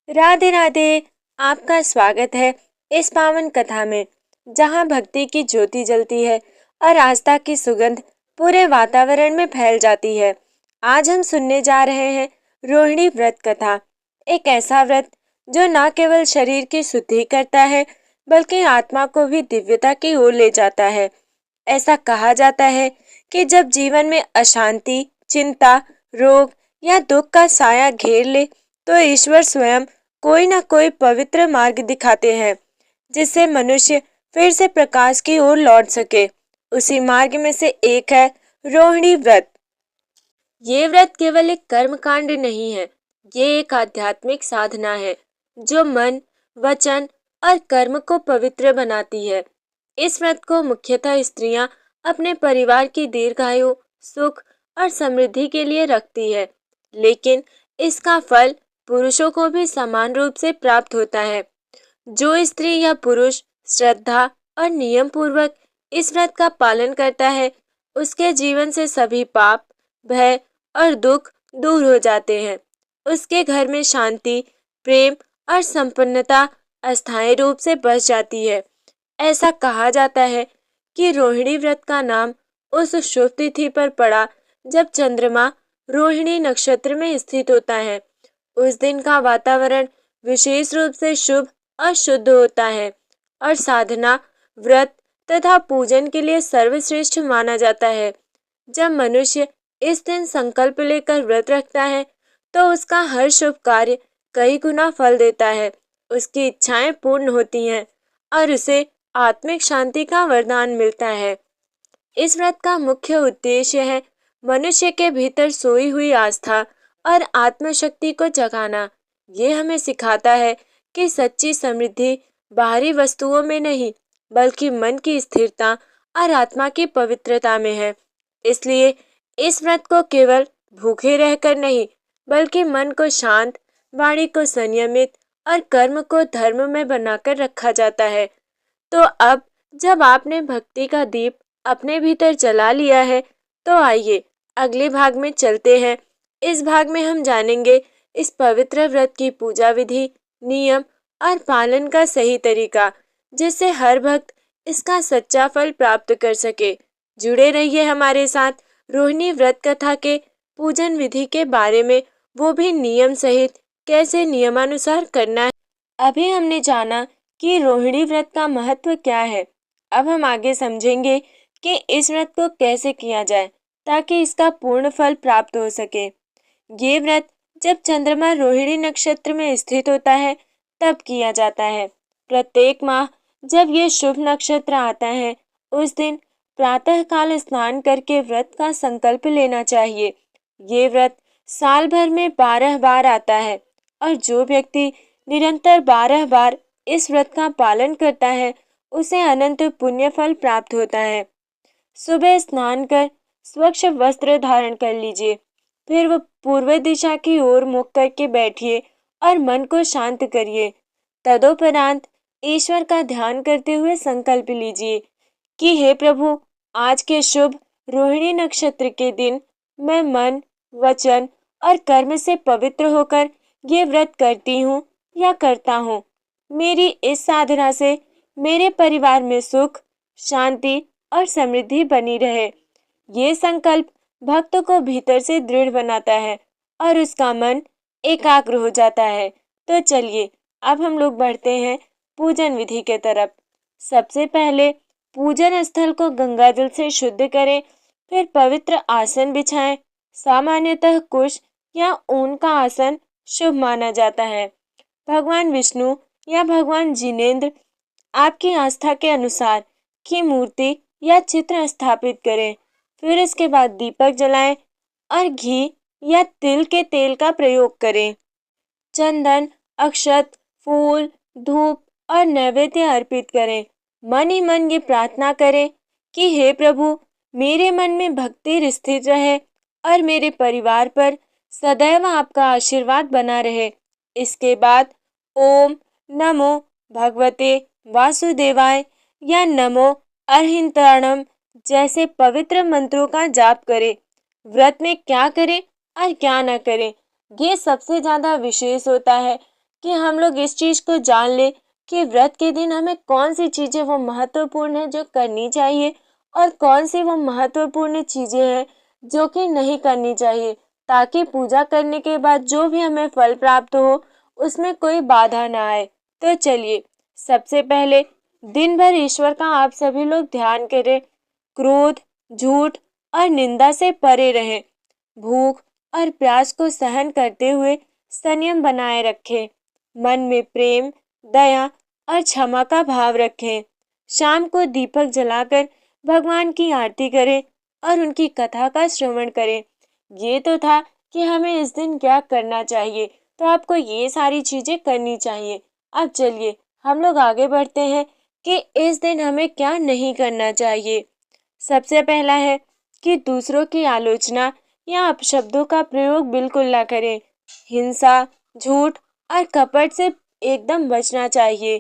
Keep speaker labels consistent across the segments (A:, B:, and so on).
A: राधे राधे। आपका स्वागत है इस पावन कथा में, जहाँ भक्ति की ज्योति जलती है और आस्था की सुगंध पूरे वातावरण में फैल जाती है। आज हम सुनने जा रहे हैं रोहिणी व्रत कथा। एक ऐसा व्रत जो न केवल शरीर की शुद्धि करता है, बल्कि आत्मा को भी दिव्यता की ओर ले जाता है। ऐसा कहा जाता है कि जब जीवन में अशांति, चिंता, रोग या दुख का साया घेर ले, तो ईश्वर स्वयं कोई ना कोई पवित्र मार्ग दिखाते हैं, जिससे मनुष्य फिर से प्रकाश की ओर लौट सके। उसी मार्ग में से एक है रोहिणी व्रत। ये व्रत केवल एक कर्म कांड नहीं है, ये एक आध्यात्मिक साधना है जो मन, वचन और कर्म को पवित्र बनाती है। इस व्रत को मुख्यतः स्त्रियां अपने परिवार की दीर्घायु, सुख और समृद्धि के लिए रखती है, लेकिन इसका फल पुरुषों को भी समान रूप से प्राप्त होता है। जो स्त्री या पुरुष श्रद्धा और नियम पूर्वक इस व्रत का पालन करता है, उसके जीवन से सभी पाप, भय और दुख दूर हो जाते हैं। उसके घर में शांति, प्रेम और संपन्नता अस्थायी रूप से बस जाती है। ऐसा कहा जाता है कि रोहिणी व्रत का नाम उस शुभ तिथि पर पड़ा जब चंद्रमा रोहिणी नक्षत्र में स्थित होता है। उस दिन का वातावरण विशेष रूप से शुभ और शुद्ध होता है और साधना, व्रत तथा पूजन के लिए सर्वश्रेष्ठ माना जाता है। जब मनुष्य इस दिन संकल्प लेकर व्रत रखता है, तो उसका हर शुभ कार्य कई गुना फल देता है। उसकी इच्छाएं पूर्ण होती हैं और उसे आत्मिक शांति का वरदान मिलता है। इस व्रत का मुख्य उद्देश्य है मनुष्य के भीतर सोई हुई आस्था और आत्मशक्ति को जगाना। ये हमें सिखाता है कि सच्ची समृद्धि बाहरी वस्तुओं में नहीं, बल्कि मन की स्थिरता और आत्मा की पवित्रता में है। इसलिए इस व्रत को केवल भूखे रहकर नहीं, बल्कि मन को शांत, वाणी को संयमित और कर्म को धर्म में बनाकर रखा जाता है। तो अब जब आपने भक्ति का दीप अपने भीतर जला लिया है, तो आइए अगले भाग में चलते हैं। इस भाग में हम जानेंगे इस पवित्र व्रत की पूजा विधि, नियम और पालन का सही तरीका, जिससे हर भक्त इसका सच्चा फल प्राप्त कर सके। जुड़े रहिए हमारे साथ रोहिणी व्रत कथा के पूजन विधि के बारे में, वो भी नियम सहित कैसे नियमानुसार करना है। अभी हमने जाना कि रोहिणी व्रत का महत्व क्या है। अब हम आगे समझेंगे कि इस व्रत को कैसे किया जाए ताकि इसका पूर्ण फल प्राप्त हो सके। ये व्रत जब चंद्रमा रोहिणी नक्षत्र में स्थित होता है, तब किया जाता है। प्रत्येक माह जब ये शुभ नक्षत्र आता है, उस दिन प्रातः काल स्नान करके व्रत का संकल्प लेना चाहिए। ये व्रत साल भर में 12 बार आता है और जो व्यक्ति निरंतर 12 बार इस व्रत का पालन करता है, उसे अनंत पुण्य फल प्राप्त होता है। सुबह स्नान कर स्वच्छ वस्त्र धारण कर लीजिए, फिर वो पूर्व दिशा की ओर मुख करके बैठिए और मन को शांत करिए। तदोपरांत ईश्वर का ध्यान करते हुए संकल्प लीजिए कि हे प्रभु, आज के शुभ रोहिणी नक्षत्र के दिन मैं मन, वचन और कर्म से पवित्र होकर ये व्रत करती हूँ या करता हूँ। मेरी इस साधना से मेरे परिवार में सुख, शांति और समृद्धि बनी रहे। ये संकल्प भक्त को भीतर से दृढ़ बनाता है और उसका मन एकाग्र हो जाता है। तो चलिए अब हम लोग बढ़ते हैं पूजन विधि के तरफ। सबसे पहले पूजन स्थल को गंगा जल से शुद्ध करें, फिर पवित्र आसन बिछाएं। सामान्यतः कुश या ऊन का आसन शुभ माना जाता है। भगवान विष्णु या भगवान जिनेंद्र, आपकी आस्था के अनुसार, की मूर्ति या चित्र स्थापित करें। फिर इसके बाद दीपक जलाएं और घी या तिल के तेल का प्रयोग करें। चंदन, अक्षत, फूल, धूप और नैवेद्य अर्पित करें। मन ही मन ये प्रार्थना करें कि हे प्रभु, मेरे मन में भक्ति स्थिर रहे और मेरे परिवार पर सदैव आपका आशीर्वाद बना रहे। इसके बाद ओम नमो भगवते वासुदेवाय या नमो अरहिंताणम जैसे पवित्र मंत्रों का जाप करें। व्रत में क्या करें और क्या न करें, ये सबसे ज्यादा विशेष होता है, कि हम लोग इस चीज़ को जान ले कि व्रत के दिन हमें कौन सी चीज़ें वो महत्वपूर्ण है जो करनी चाहिए और कौन सी वो महत्वपूर्ण चीज़ें हैं जो कि नहीं करनी चाहिए, ताकि पूजा करने के बाद जो भी हमें फल प्राप्त हो उसमें कोई बाधा ना आए। तो चलिए, सबसे पहले दिन भर ईश्वर का आप सभी लोग ध्यान करें। क्रोध, झूठ और निंदा से परे रहें। भूख और प्यास को सहन करते हुए संयम बनाए रखें। मन में प्रेम, दया और क्षमा का भाव रखें। शाम को दीपक जलाकर भगवान की आरती करें और उनकी कथा का श्रवण करें। ये तो था कि हमें इस दिन क्या करना चाहिए, तो आपको ये सारी चीजें करनी चाहिए। अब चलिए हम लोग आगे बढ़ते हैं कि इस दिन हमें क्या नहीं करना चाहिए। सबसे पहला है कि दूसरों की आलोचना या अपशब्दों का प्रयोग बिल्कुल ना करें। हिंसा, झूठ और कपट से एकदम बचना चाहिए।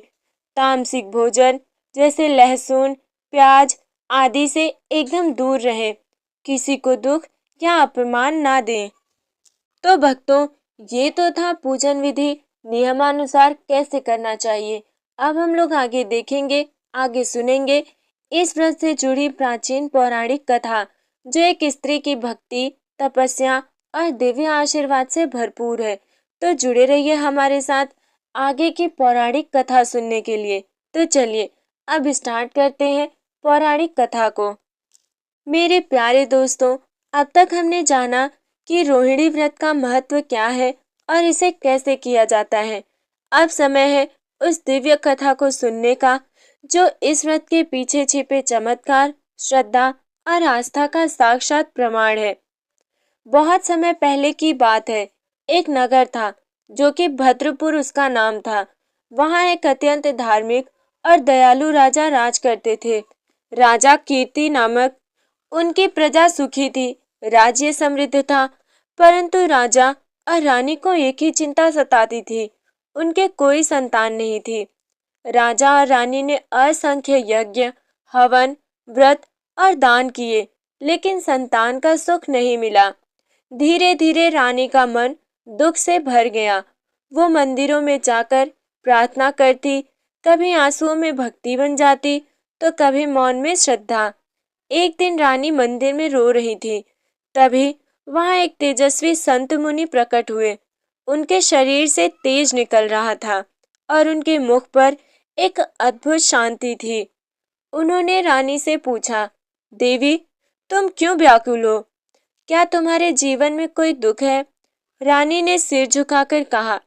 A: तामसिक भोजन जैसे लहसुन, प्याज आदि से एकदम दूर रहें। किसी को दुख या अपमान ना दें। तो भक्तों, ये तो था पूजन विधि नियमानुसार कैसे करना चाहिए। अब हम लोग आगे देखेंगे, आगे सुनेंगे इस व्रत से जुड़ी प्राचीन पौराणिक कथा, जो एक स्त्री की भक्ति, तपस्या और दिव्य आशीर्वाद से भरपूर है। तो जुड़े रहिए हमारे साथ आगे की पौराणिक कथा सुनने के लिए। तो चलिए अब स्टार्ट करते हैं पौराणिक कथा को। मेरे प्यारे दोस्तों, अब तक हमने जाना कि रोहिणी व्रत का महत्व क्या है और इसे कैसे किया जाता है। अब समय है उस दिव्य कथा को सुनने का, जो इस व्रत के पीछे छिपे चमत्कार, श्रद्धा और आस्था का साक्षात प्रमाण है। बहुत समय पहले की बात है। एक नगर था जो कि भद्रपुर उसका नाम था। वहाँ एक अत्यंत धार्मिक और दयालु राजा राज करते थे। राजा कीर्ति नामक। उनकी प्रजा सुखी थी, राज्य समृद्ध था, परंतु राजा और रानी को एक ही चिंता सताती थी। उनके कोई संतान नहीं थी। राजा और रानी ने असंख्य यज्ञ, हवन, व्रत और दान किए, लेकिन संतान का सुख नहीं मिला। धीरे धीरे रानी का मन दुख से भर गया। वो मंदिरों में जाकर प्रार्थना करती, कभी आंसुओं में भक्ति बन जाती, तो कभी मौन में श्रद्धा। एक दिन रानी मंदिर में रो रही थी। तभी वहां एक तेजस्वी संत मुनि प्रकट हुए। उनके शरीर से तेज निकल रहा था और उनके मुख पर एक अद्भुत शांति थी। उन्होंने रानी से पूछा, देवी, तुम क्यों व्याकुल हो? क्या तुम्हारे जीवन में कोई दुख है? रानी ने सिर झुकाकर कहा,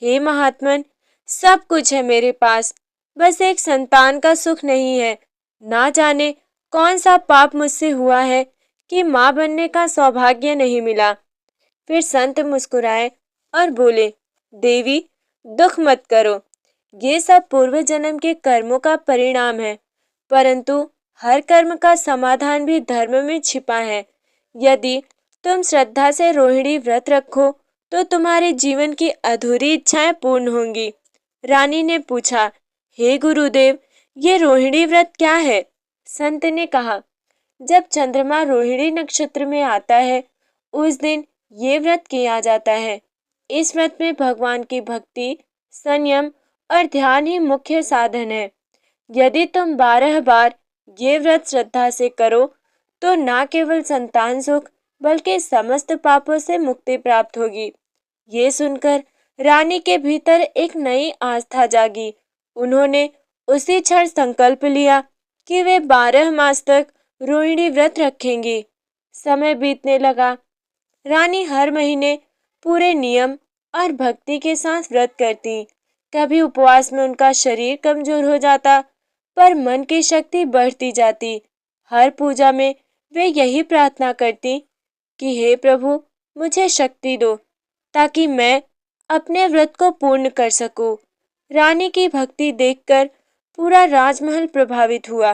A: हे महात्मन, सब कुछ है मेरे पास, बस एक संतान का सुख नहीं है। ना जाने कौन सा पाप मुझसे हुआ है कि माँ बनने का सौभाग्य नहीं मिला। फिर संत मुस्कुराए और बोले, देवी, दुख मत करो। ये सब पूर्व जन्म के कर्मों का परिणाम है, परंतु हर कर्म का समाधान भी धर्म में छिपा है। यदि तुम श्रद्धा से रोहिणी व्रत रखो तो तुम्हारे जीवन की अधूरी इच्छाएं पूर्ण होंगी। रानी ने पूछा, हे गुरुदेव, ये रोहिणी व्रत क्या है? संत ने कहा, जब चंद्रमा रोहिणी नक्षत्र में आता है, उस दिन ये व्रत किया जाता है। इस व्रत में भगवान की भक्ति, संयम और ध्यान ही मुख्य साधन है। यदि तुम 12 बार ये व्रत श्रद्धा से करो तो ना केवल संतान सुख बल्कि समस्त पापों से मुक्ति प्राप्त होगी। ये सुनकर रानी के भीतर एक नई आस्था जागी। उन्होंने उसी क्षण संकल्प लिया कि वे 12 मास तक रोहिणी व्रत रखेंगी। समय बीतने लगा। रानी हर महीने पूरे नियम और भक्ति के साथ व्रत करती। कभी उपवास में उनका शरीर कमजोर हो जाता, पर मन की शक्ति बढ़ती जाती। हर पूजा में वे यही प्रार्थना करती कि हे प्रभु, मुझे शक्ति दो ताकि मैं अपने व्रत को पूर्ण कर सकूं। रानी की भक्ति देखकर पूरा राजमहल प्रभावित हुआ।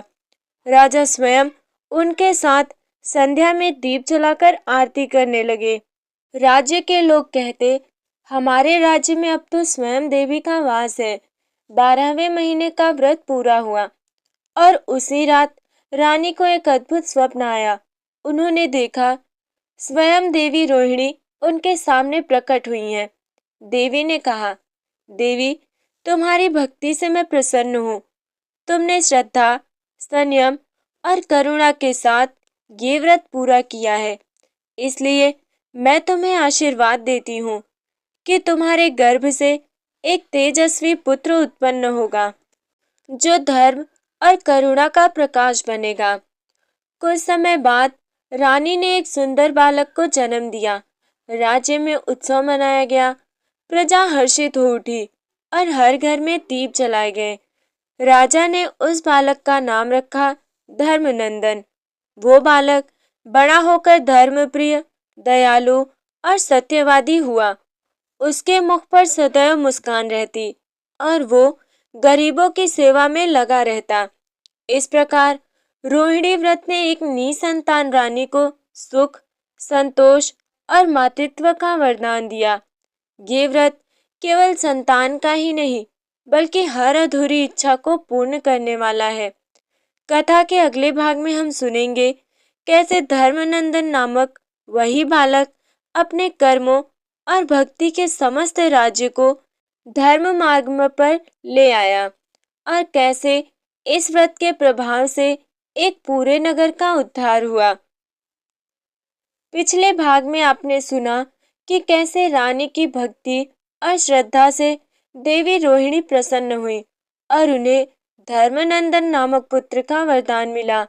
A: राजा स्वयं उनके साथ संध्या में दीप जलाकर आरती करने लगे। राज्य के लोग कहते, हमारे राज्य में अब तो स्वयं देवी का वास है। 12वें महीने का व्रत पूरा हुआ और उसी रात रानी को एक अद्भुत स्वप्न आया। उन्होंने देखा स्वयं देवी रोहिणी उनके सामने प्रकट हुई हैं। देवी ने कहा, देवी, तुम्हारी भक्ति से मैं प्रसन्न हूँ। तुमने श्रद्धा, संयम और करुणा के साथ ये व्रत पूरा किया है, इसलिए मैं तुम्हें आशीर्वाद देती हूँ कि तुम्हारे गर्भ से एक तेजस्वी पुत्र उत्पन्न होगा, जो धर्म और करुणा का प्रकाश बनेगा। कुछ समय बाद रानी ने एक सुंदर बालक को जन्म दिया। राज्य में उत्सव मनाया गया। प्रजा हर्षित हो उठी और हर घर में दीप जलाए गए। राजा ने उस बालक का नाम रखा धर्मनंदन। वो बालक बड़ा होकर धर्मप्रिय, दयालु और सत्यवादी हुआ। उसके मुख पर सदैव मुस्कान रहती और वो गरीबों की सेवा में लगा रहता। इस प्रकार रोहिणी व्रत ने एक निसंतान रानी को सुख, संतोष और मातृत्व का वरदान दिया। ये व्रत केवल संतान का ही नहीं, बल्कि हर अधूरी इच्छा को पूर्ण करने वाला है। कथा के अगले भाग में हम सुनेंगे कैसे धर्मनंदन नामक वही बालक अपने कर्मों और भक्ति के समस्त राज्य को धर्म मार्ग पर ले आया और कैसे इस व्रत के प्रभाव से एक पूरे नगर का उद्धार हुआ। पिछले भाग में आपने सुना कि कैसे रानी की भक्ति और श्रद्धा से देवी रोहिणी प्रसन्न हुई और उन्हें धर्मनंदन नामक पुत्र का वरदान मिला।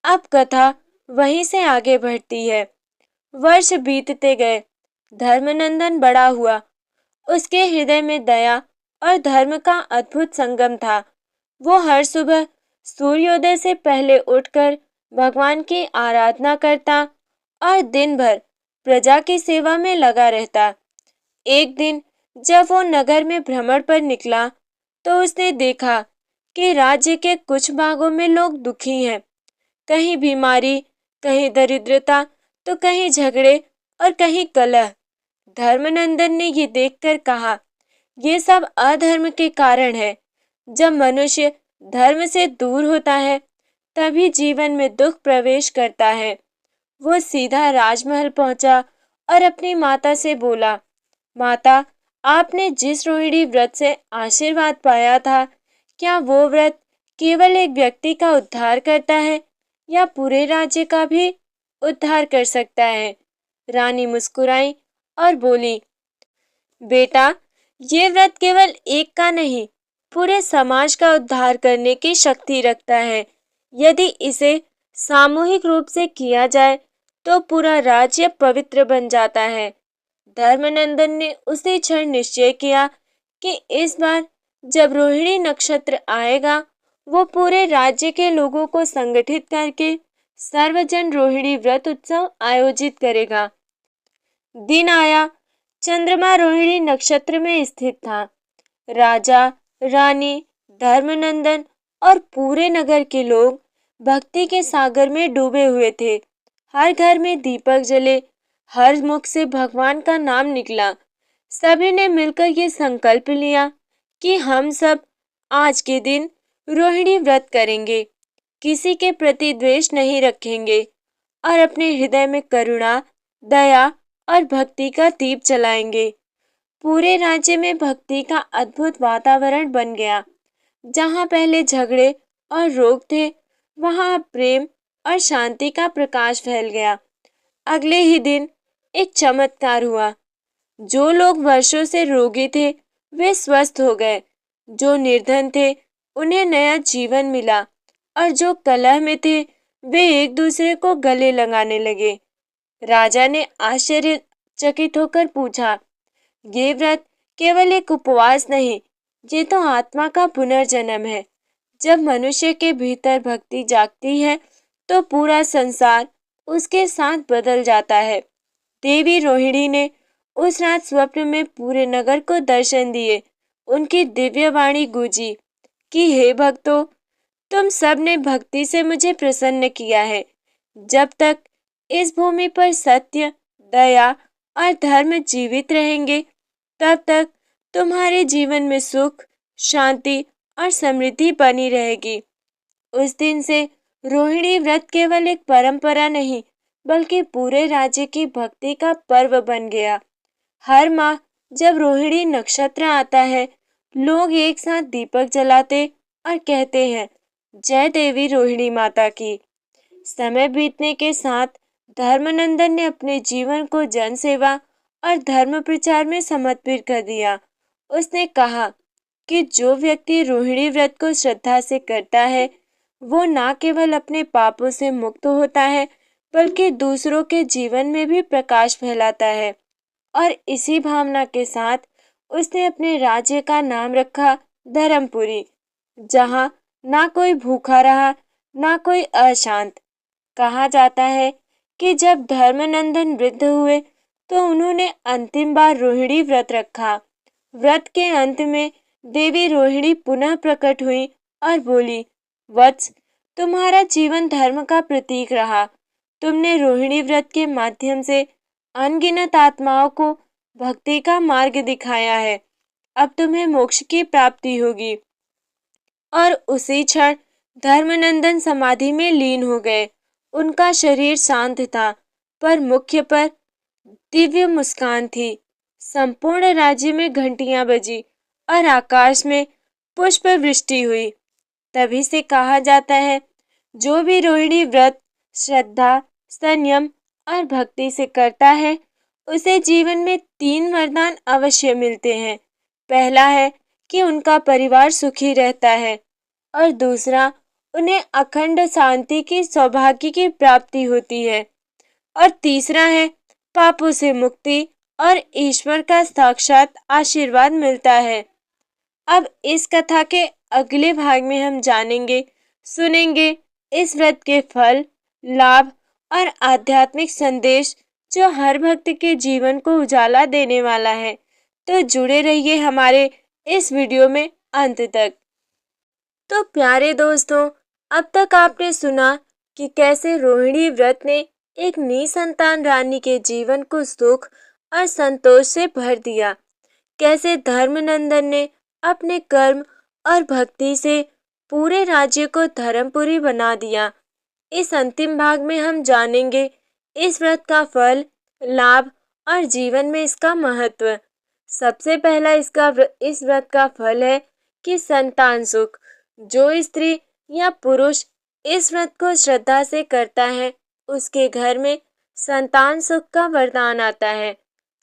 A: अब कथा वहीं से आगे बढ़ती है। वर्ष बीतते गए। धर्मनंदन बड़ा हुआ। उसके हृदय में दया और धर्म का अद्भुत संगम था। वो हर सुबह सूर्योदय से पहले उठकर भगवान की आराधना करता और दिन भर प्रजा की सेवा में लगा रहता। एक दिन जब वो नगर में भ्रमण पर निकला तो उसने देखा कि राज्य के कुछ भागों में लोग दुखी हैं। कहीं बीमारी, कहीं दरिद्रता, तो कहीं झगड़े और कहीं कलह। धर्मनंदन ने ये देखकर कहा, ये सब अधर्म के कारण है। जब मनुष्य धर्म से दूर होता है, तभी जीवन में दुख प्रवेश करता है। वो सीधा राजमहल पहुंचा और अपनी माता से बोला, माता, आपने जिस रोहिणी व्रत से आशीर्वाद पाया था, क्या वो व्रत केवल एक व्यक्ति का उद्धार करता है या पूरे राज्य का भी उद्धार कर सकता है? रानी मुस्कुराई और बोली, बेटा, ये व्रत केवल एक का नहीं, पूरे समाज का उद्धार करने की शक्ति रखता है। यदि इसे सामूहिक रूप से किया जाए तो पूरा राज्य पवित्र बन जाता है। धर्मनंदन ने उसी क्षण निश्चय किया कि इस बार जब रोहिणी नक्षत्र आएगा, वो पूरे राज्य के लोगों को संगठित करके सर्वजन रोहिणी व्रत उत्सव आयोजित करेगा। दिन आया। चंद्रमा रोहिणी नक्षत्र में स्थित था। राजा, रानी, धर्मनंदन और पूरे नगर के लोग भक्ति के सागर में डूबे हुए थे। हर घर में दीपक जले, हर मुख से भगवान का नाम निकला। सभी ने मिलकर ये संकल्प लिया कि हम सब आज के दिन रोहिणी व्रत करेंगे, किसी के प्रति द्वेष नहीं रखेंगे और अपने हृदय में करुणा, दया और भक्ति का दीप जलाएंगे। पूरे राज्य में भक्ति का अद्भुत वातावरण बन गया। जहाँ पहले झगड़े और रोग थे, वहाँ प्रेम और शांति का प्रकाश फैल गया। अगले ही दिन एक चमत्कार हुआ। जो लोग वर्षों से रोगी थे, वे स्वस्थ हो गए। जो निर्धन थे, उन्हें नया जीवन मिला और जो कलह में थे, वे एक दूसरे को गले लगाने लगे। राजा ने आश्चर्यचकित होकर पूछा, ये व्रत केवल एक उपवास नहीं, ये तो आत्मा का पुनर्जन्म है। जब मनुष्य के भीतर भक्ति जागती है, तो पूरा संसार उसके साथ बदल जाता है। देवी रोहिणी ने उस रात स्वप्न में पूरे नगर को दर्शन दिए। उनकी दिव्य वाणी गूंजी कि हे भक्तों, तुम सब ने भक्ति से मुझे प्रसन्न किया है। जब तक इस भूमि पर सत्य, दया और धर्म जीवित रहेंगे, तब तक तुम्हारे जीवन में सुख, शांति और समृद्धि बनी रहेगी। उस दिन से रोहिणी व्रत केवल एक परंपरा नहीं, बल्कि पूरे राज्य की भक्ति का पर्व बन गया। हर माह जब रोहिणी नक्षत्र आता है, लोग एक साथ दीपक जलाते और कहते हैं, जय देवी रोहिणी माता की। समय बीतने के साथ धर्मनंदन ने अपने जीवन को जन सेवा और धर्म प्रचार में समर्पित कर दिया। उसने कहा कि जो व्यक्ति रोहिणी व्रत को श्रद्धा से करता है, वो न केवल अपने पापों से मुक्त होता है, बल्कि दूसरों के जीवन में भी प्रकाश फैलाता है। और इसी भावना के साथ उसने अपने राज्य का नाम रखा धर्मपुरी, जहाँ ना कोई भूखा रहा, ना कोई अशांत। कहा जाता है कि जब धर्मनंदन वृद्ध हुए तो उन्होंने अंतिम बार रोहिणी व्रत रखा। व्रत के अंत में देवी रोहिणी पुनः प्रकट हुई और बोली, वत्स, तुम्हारा जीवन धर्म का प्रतीक रहा। तुमने रोहिणी व्रत के माध्यम से अनगिनत आत्माओं को भक्ति का मार्ग दिखाया है। अब तुम्हें मोक्ष की प्राप्ति होगी। और उसी क्षण धर्मनंदन समाधि में लीन हो गए। उनका शरीर शांत था, पर मुख पर दिव्य मुस्कान थी। संपूर्ण राज्य में घंटियां बजी और आकाश में पुष्प वृष्टि हुई। तभी से कहा जाता है, जो भी रोहिणी व्रत श्रद्धा, संयम और भक्ति से करता है, उसे जीवन में 3 वरदान अवश्य मिलते हैं। पहला है कि उनका परिवार सुखी रहता है, और दूसरा, उन्हें अखंड शांति की सौभाग्य की प्राप्ति होती है, और तीसरा है पापों से मुक्ति और ईश्वर का साक्षात आशीर्वाद मिलता है। अब इस कथा के अगले भाग में हम जानेंगे, सुनेंगे इस व्रत के फल, लाभ और आध्यात्मिक संदेश, जो हर भक्त के जीवन को उजाला देने वाला है। तो जुड़े रहिए हमारे इस वीडियो में अंत तक। तो प्यारे दोस्तों, अब तक आपने सुना कि कैसे रोहिणी व्रत ने एक निसंतान रानी के जीवन को सुख और संतोष से भर दिया। कैसे धर्मनंदन ने अपने कर्म और भक्ति से पूरे राज्य को धर्मपुरी बना दिया। इस अंतिम भाग में हम जानेंगे इस व्रत का फल, लाभ और जीवन में इसका महत्व। सबसे पहला इस व्रत का फल है कि संतान सुख। जो स्त्री या पुरुष इस व्रत को श्रद्धा से करता है, उसके घर में संतान सुख का वरदान आता है।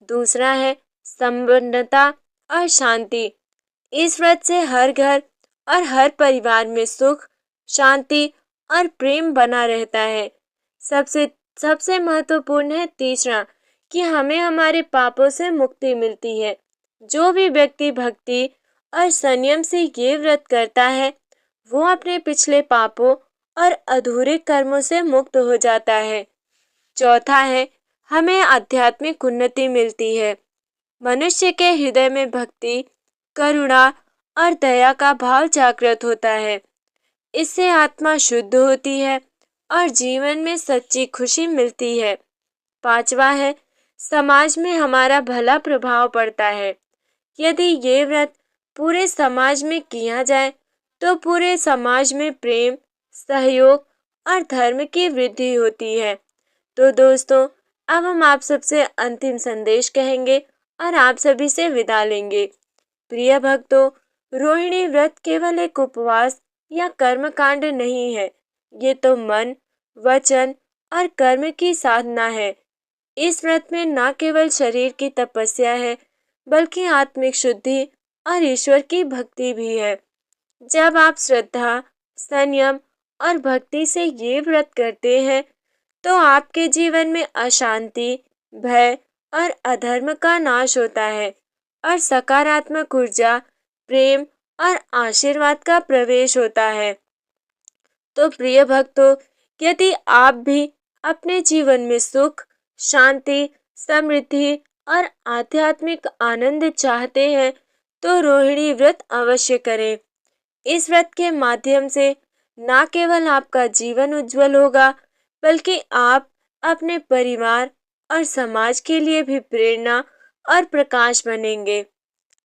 A: दूसरा है संपन्नता और शांति। इस व्रत से हर घर और हर परिवार में सुख, शांति और प्रेम बना रहता है। सबसे महत्वपूर्ण है तीसरा, कि हमें हमारे पापों से मुक्ति मिलती है। जो भी व्यक्ति भक्ति और संयम से ये व्रत करता है, वो अपने पिछले पापों और अधूरे कर्मों से मुक्त हो जाता है। चौथा है, हमें आध्यात्मिक उन्नति मिलती है। मनुष्य के हृदय में भक्ति, करुणा और दया का भाव जागृत होता है। इससे आत्मा शुद्ध होती है और जीवन में सच्ची खुशी मिलती है। पांचवा है, समाज में हमारा भला प्रभाव पड़ता है। यदि ये व्रत पूरे समाज में किया जाए तो पूरे समाज में प्रेम, सहयोग और धर्म की वृद्धि होती है। तो दोस्तों, अब हम आप सबसे अंतिम संदेश कहेंगे और आप सभी से विदा लेंगे। प्रिय भक्तों, रोहिणी व्रत केवल एक उपवास या कर्मकांड नहीं है। ये तो मन, वचन और कर्म की साधना है। इस व्रत में न केवल शरीर की तपस्या है, बल्कि आत्मिक शुद्धि और ईश्वर की भक्ति भी है। जब आप श्रद्धा, संयम और भक्ति से ये व्रत करते हैं, तो आपके जीवन में अशांति, भय और अधर्म का नाश होता है और सकारात्मक ऊर्जा, प्रेम और आशीर्वाद का प्रवेश होता है। तो प्रिय भक्तों, यदि आप भी अपने जीवन में सुख, शांति, समृद्धि और आध्यात्मिक आनंद चाहते हैं, तो रोहिणी व्रत अवश्य करें। इस व्रत के माध्यम से न केवल आपका जीवन उज्जवल होगा, बल्कि आप अपने परिवार और समाज के लिए भी प्रेरणा और प्रकाश बनेंगे।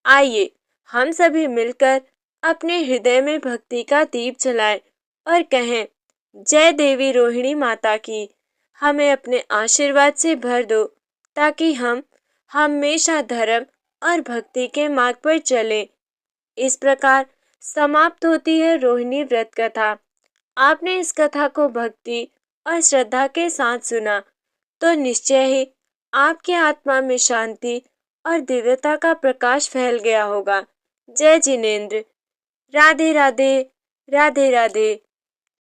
A: आइए हम सभी मिलकर अपने हृदय में भक्ति का दीप जलाएं और कहें, जय देवी रोहिणी माता की। हमें अपने आशीर्वाद से भर दो, ताकि हम हमेशा धर्म और भक्ति के मार्ग पर चले। इस प्रकार समाप्त होती है रोहिणी व्रत कथा। आपने इस कथा को भक्ति और श्रद्धा के साथ सुना तो निश्चय ही आपकी आत्मा में शांति और दिव्यता का प्रकाश फैल गया होगा। जय जिनेन्द्र। राधे राधे। राधे राधे।